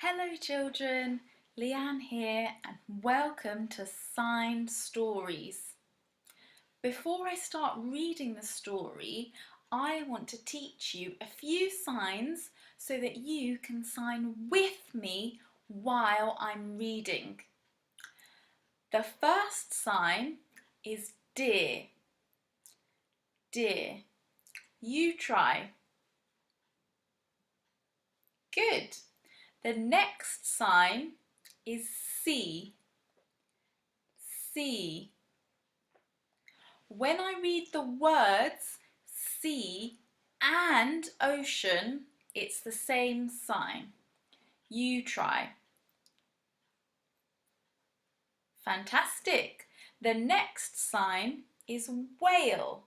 Hello children, Leanne here and welcome to Signed Stories. Before I start reading the story, I want to teach you a few signs so that you can sign with me while I'm reading. The first sign is dear. Dear. You try. Good. The next sign is sea. Sea. When I read the words sea and ocean, it's the same sign. You try. Fantastic. The next sign is whale.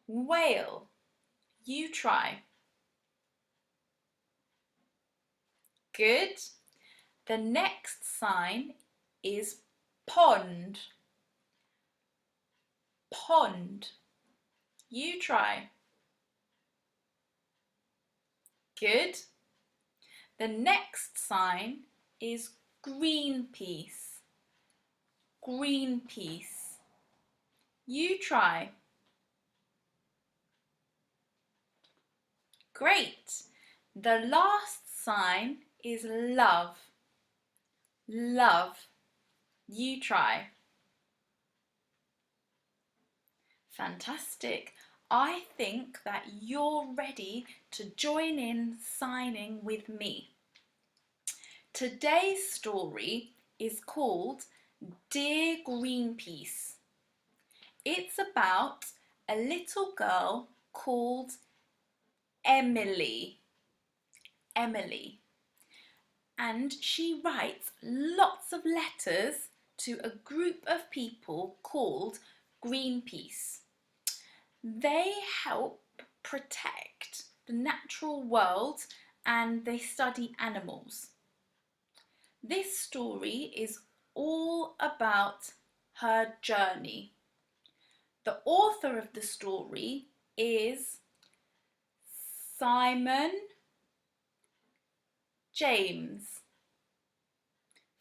Whale. You try. Good. The next sign is pond. Pond. You try. Good. The next sign is Greenpeace. Greenpeace. You try. Great. The last sign is love. Love. You try. Fantastic. I think that you're ready to join in signing with me. Today's story is called Dear Greenpeace. It's about a little girl called Emily. Emily. And she writes lots of letters to a group of people called Greenpeace. They help protect the natural world and they study animals. This story is all about her journey. The author of the story is Simon James.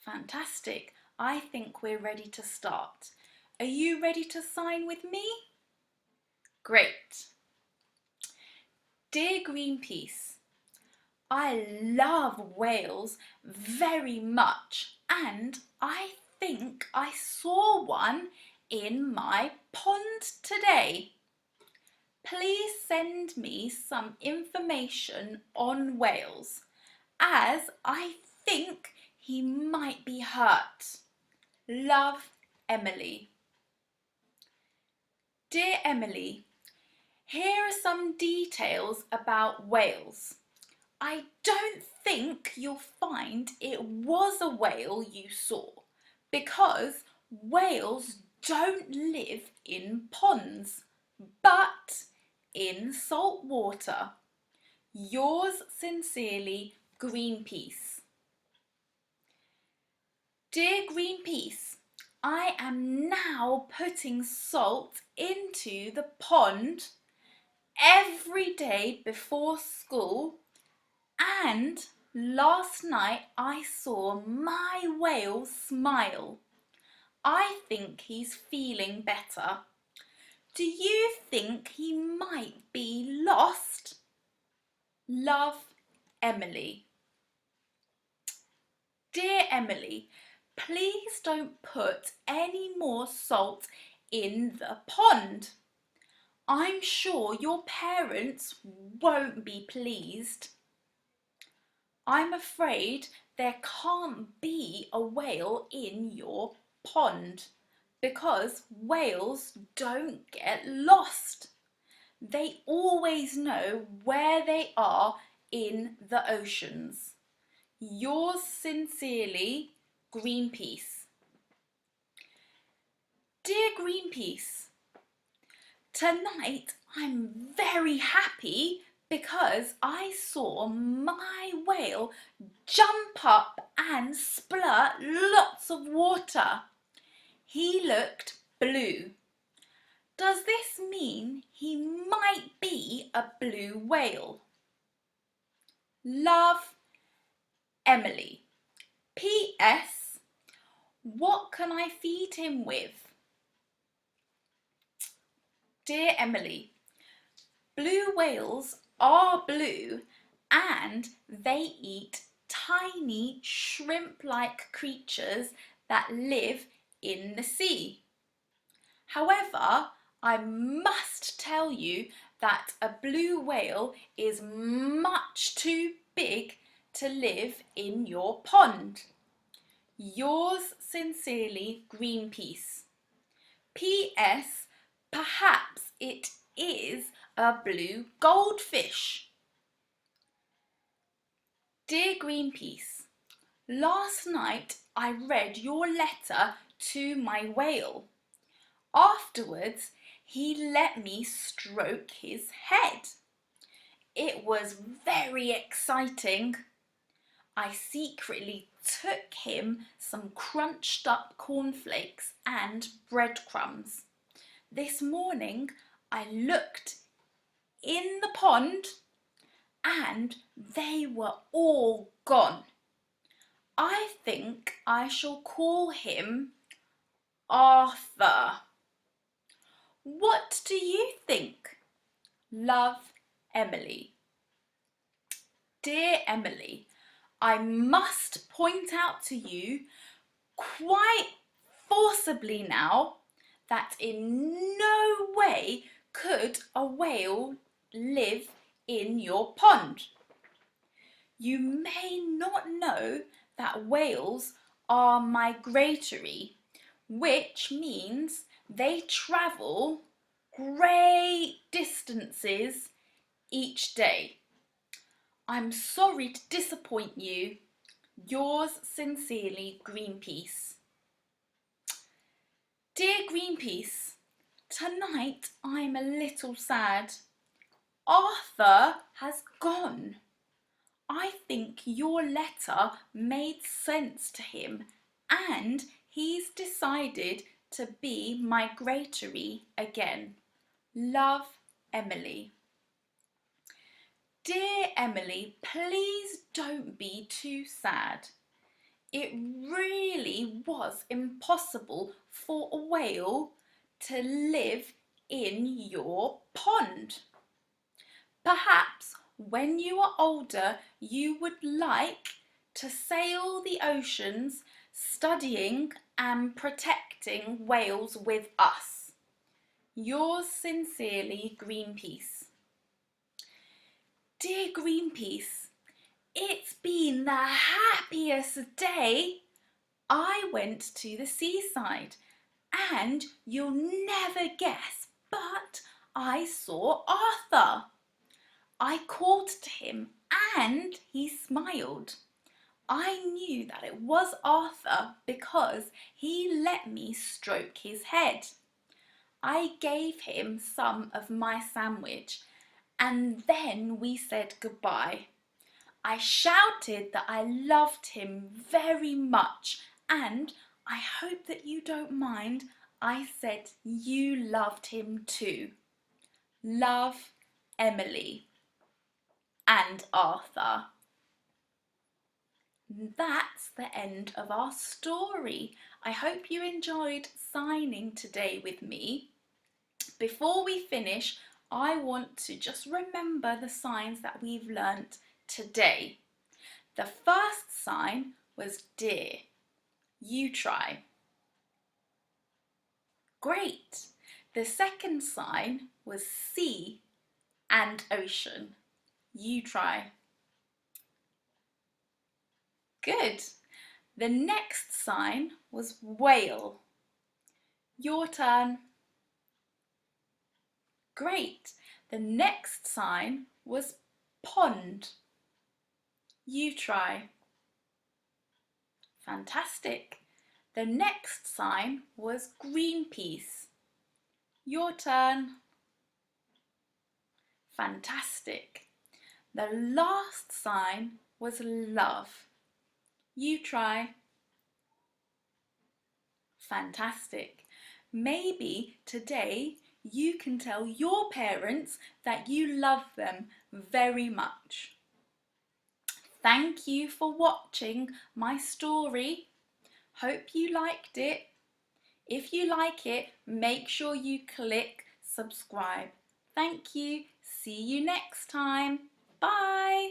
Fantastic. I think we're ready to start. Are you ready to sign with me? Great. Dear Greenpeace, I love whales very much and I think I saw one in my pond today. Please send me some information on whales as I think he might be hurt. Love, Emily. Dear Emily, here are some details about whales. I don't think you'll find it was a whale you saw because whales don't live in ponds but in salt water. Yours sincerely, Greenpeace. Dear Greenpeace, I am now putting salt into the pond every day before school, and last night I saw my whale smile. I think he's feeling better. Do you think he might be lost? Love, Emily. Dear Emily, please don't put any more salt in the pond. I'm sure your parents won't be pleased. I'm afraid there can't be a whale in your pond because whales don't get lost. They always know where they are in the oceans. Yours sincerely, Greenpeace. Dear Greenpeace, tonight I'm very happy because I saw my whale jump up and splurt lots of water. He looked blue. Does this mean he might be a blue whale? Love, Emily. P.S. What can I feed him with? Dear Emily, blue whales are blue and they eat tiny shrimp-like creatures that live in the sea. However, I must tell you that a blue whale is much too big to live in your pond. Yours sincerely, Greenpeace. P.S. Perhaps it is a blue goldfish. Dear Greenpeace, last night I read your letter to my whale. Afterwards, he let me stroke his head. It was very exciting. I secretly took him some crunched up cornflakes and breadcrumbs. This morning I looked in the pond and they were all gone. I think I shall call him Arthur. What do you think? Love, Emily. Dear Emily, I must point out to you quite forcibly now that in no way could a whale live in your pond. You may not know that whales are migratory, which means they travel great distances each day. I'm sorry to disappoint you. Yours sincerely, Greenpeace. Dear Greenpeace, tonight I'm a little sad. Arthur has gone. I think your letter made sense to him and he's decided to be migratory again. Love, Emily. Dear Emily, please don't be too sad. It really was impossible for a whale to live in your pond. Perhaps when you are older you would like to sail the oceans studying and protecting whales with us. Yours sincerely, Greenpeace. Dear Greenpeace, it's been the happiest day. I went to the seaside and you'll never guess, but I saw Arthur. I called to him and he smiled. I knew that it was Arthur because he let me stroke his head. I gave him some of my sandwich and then we said goodbye. I shouted that I loved him very much and I hope that you don't mind. I said you loved him too. Love, Emily and Arthur. That's the end of our story. I hope you enjoyed signing today with me. Before we finish, I want to just remember the signs that we've learnt today. The first sign was dear. You try. Great. The second sign was sea and ocean. You try. Good. The next sign was whale. Your turn. Great. The next sign was pond. You try. Fantastic. The next sign was Greenpeace. Your turn. Fantastic. The last sign was love. You try. Fantastic. Maybe today you can tell your parents that you love them very much. Thank you for watching my story. Hope you liked it. If you like it, make sure you click subscribe. Thank you. See you next time. Bye.